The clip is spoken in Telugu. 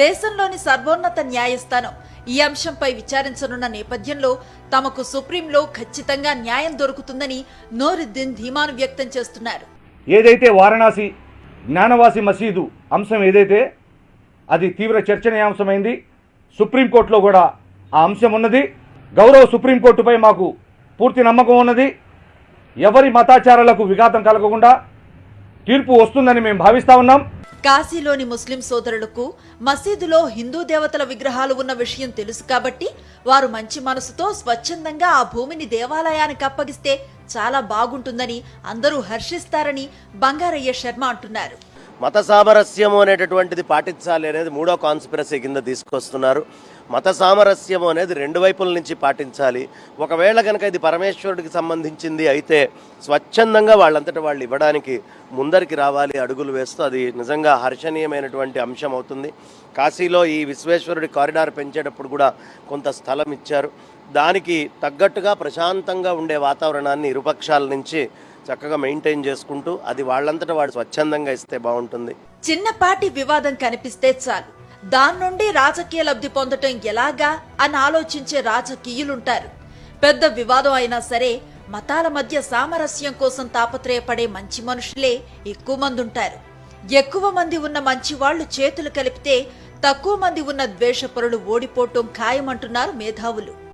దేశంలోని సర్వోన్నత న్యాయస్థానం ఈ అంశంపై విచారించనున్న నేపథ్యంలో తమకు సుప్రీంలో ఖచ్చితంగా న్యాయం దొరుకుతుందని నూరుద్దీన్ ధీమాను వ్యక్తం చేస్తున్నారు. ఏదైతే వారణాసి జ్ఞానవాసి మసీదు అంశం ఏదైతే అది తీవ్ర చర్చనీయాంశమైంది. సుప్రీంకోర్టులో కూడా ఆ అంశం ఉన్నది. గౌరవ సుప్రీంకోర్టుపై మాకు పూర్తి నమ్మకం ఉన్నది. ఎవరి మతాచారాలకు విఘాతం కలగకుండా తీర్పు వస్తుందని మేము భావిస్తా ఉన్నాం. కాశీలోని ముస్లిం సోదరులకు మసీదులో హిందూ దేవతల విగ్రహాలు ఉన్న విషయం తెలుసు కాబట్టి వారు మంచి మనసుతో స్వచ్ఛందంగా ఆ భూమిని దేవాలయానికి అప్పగిస్తే చాలా బాగుంటుందని అందరూ హర్షిస్తారని బంగారయ్య శర్మ అంటున్నారు. మత సామరస్యము అనేటటువంటిది పాటించాలి అనేది మూడో కాన్స్పిరసీ కింద తీసుకొస్తున్నారు. మత సామరస్యము అనేది రెండు వైపుల నుంచి పాటించాలి. ఒకవేళ కనుక ఇది పరమేశ్వరుడికి సంబంధించింది అయితే స్వచ్ఛందంగా వాళ్ళంతటా వాళ్ళు ఇవ్వడానికి ముందరికి రావాలి, అడుగులు వేస్తూ. అది నిజంగా హర్షణీయమైనటువంటి అంశం అవుతుంది. కాశీలో ఈ విశ్వేశ్వరుడి కారిడార్ పెంచేటప్పుడు కూడా కొంత స్థలం ఇచ్చారు. దానికి తగ్గట్టుగా ప్రశాంతంగా ఉండే వాతావరణాన్ని ఇరుపక్షాల నుంచి చక్కగా మెయింటైన్ చేసుకుంటూ అది వాళ్ళంతటా వాడు స్వచ్ఛందంగా ఇస్తే బాగుంటుంది. చిన్నపాటి వివాదం కనిపిస్తే చాలు దాని నుండి రాజకీయ లబ్ధి పొందటం ఎలాగా అని ఆలోచించే రాజకీయులుంటారు. పెద్ద వివాదం అయినా సరే మతాల మధ్య సామరస్యం కోసం తాపత్రయపడే మంచి మనుషులే ఎక్కువ మంది ఉంటారు. ఎక్కువ మంది ఉన్న మంచి వాళ్లు చేతులు కలిపితే తక్కువ మంది ఉన్న ద్వేషపరులు ఓడిపోవటం ఖాయమంటున్నారు మేధావులు.